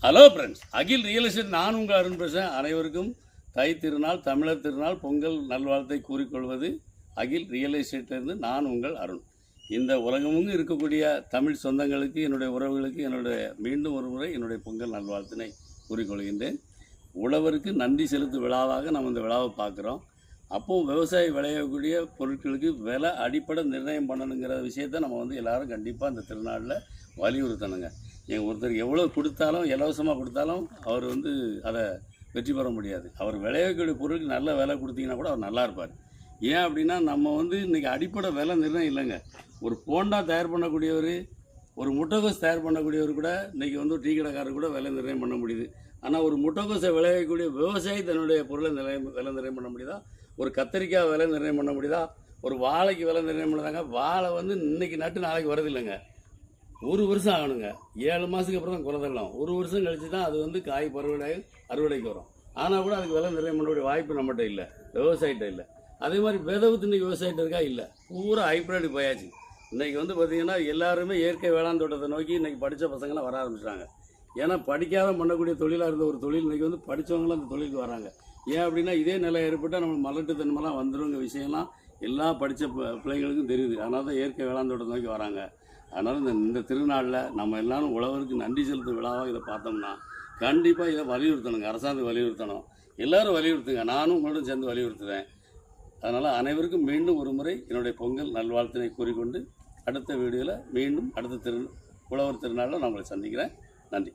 Hello friends, அகில் real estate நான் உங்கள் அருண் பேசுகிறேன். அனைவருக்கும் தை திருநாள், தமிழர் திருநாள், பொங்கல் நல்வாழ்த்தை கூறிக்கொள்வது அகில் ரியல் எஸ்டேட்டிலிருந்து நான் உங்கள் அருண். இந்த உலகமும் இருக்கக்கூடிய தமிழ் சொந்தங்களுக்கு, என்னுடைய உறவுகளுக்கு என்னுடைய மீண்டும் ஒரு முறை என்னுடைய பொங்கல் நல்வாழ்த்தினை கூறிக்கொள்கின்றேன். உழவருக்கு நன்றி செலுத்தும் விழாவாக நம்ம இந்த விழாவை பார்க்குறோம். அப்போது விவசாயி விளையக்கூடிய பொருட்களுக்கு விலை அடிப்படை நிர்ணயம் பண்ணணுங்கிற விஷயத்தை நம்ம எல்லோரும் கண்டிப்பாக இந்த திருநாளில் வலியுறுத்தணுங்க. ஒருத்தர் எவ்வளோ கொடுத்தாலும், இலவசமாக கொடுத்தாலும் அவர் அதை வெற்றி பெற முடியாது. அவர் விளையக்கூடிய பொருளுக்கு நல்ல விலை கொடுத்தீங்கன்னா கூட அவர் நல்லா இருப்பார். ஏன் அப்படின்னா, நம்ம இன்றைக்கி அடிப்படை விலை நிர்ணயம் இல்லைங்க. ஒரு போண்டா தயார் பண்ணக்கூடியவர், ஒரு முட்டைகோஸ் தயார் பண்ணக்கூடியவர் கூட இன்றைக்கி டீ கடைக்காரர் கூட விலை நிர்ணயம் பண்ண முடியுது. ஆனால் ஒரு முட்டைகோஸை விளையக்கூடிய விவசாயி தன்னுடைய பொருளை விலை நிர்ணயம் பண்ண முடியுதா? ஒரு கத்திரிக்காய் விலை நிர்ணயம் பண்ண முடியுதா? ஒரு வாழைக்கு விலை நிர்ணயம் பண்ணுறாங்க. வாழை இன்றைக்கி நட்டு நாளைக்கு வரதில்லைங்க. ஒரு வருஷம் ஆகணுங்க. 7 மாதத்துக்கு அப்புறம் தான் குறைதெல்லாம். ஒரு வருஷம் கழித்து தான் அது காய் அறுவடைக்கு வரும். ஆனால் கூட அதுக்கு விலை நிர்ணயம் பண்ணக்கூடிய வாய்ப்பு நம்மகிட்ட இல்லை, விவசாயிட்ட இல்லை. அதே மாதிரி விதவுத்து இன்றைக்கி விவசாயிட்ட இருக்கா? இல்லை. பூரா ஹைப்ரிட் போயாச்சு. இன்றைக்கி பார்த்திங்கன்னா எல்லாருமே இயற்கை வேளாண் தோட்டத்தை நோக்கி இன்றைக்கி படித்த பசங்களாம் வர ஆரம்பிச்சிட்டாங்க. ஏன்னா படிக்காத பண்ணக்கூடிய தொழிலாக இருந்த ஒரு தொழில் இன்றைக்கி படித்தவங்களும் அந்த தொழிலுக்கு வராங்க. ஏன் அப்படின்னா, இதே நிலை ஏற்பட்டால் நம்ம மலட்டுத்தன்மைலாம் வந்துடுங்கிற விஷயம்லாம் எல்லா படித்த பிள்ளைங்களுக்கும் தெரியுது. அதனால தான் இயற்கை வேளாண் தோட்டத்தை நோக்கி வராங்க. அதனால் இந்த திருநாளில் நம்ம எல்லாரும் உழவருக்கு நன்றி செலுத்தும் விழாவாக இதை பார்த்தோம்னா கண்டிப்பாக இதை வலியுறுத்தணுங்க. அரசாங்கம் வலியுறுத்தணும். எல்லோரும் வலியுறுத்துங்க. நானும் உங்களோட சேர்ந்து வலியுறுத்துவேன். அதனால் அனைவருக்கும் மீண்டும் ஒரு முறை என்னுடைய பொங்கல் நல்வாழ்த்தினை கூறிக்கொண்டு அடுத்த வீடியோவில் மீண்டும் அடுத்த உழவர் திருநாளில் நான் உங்களை சந்திக்கிறேன். நன்றி.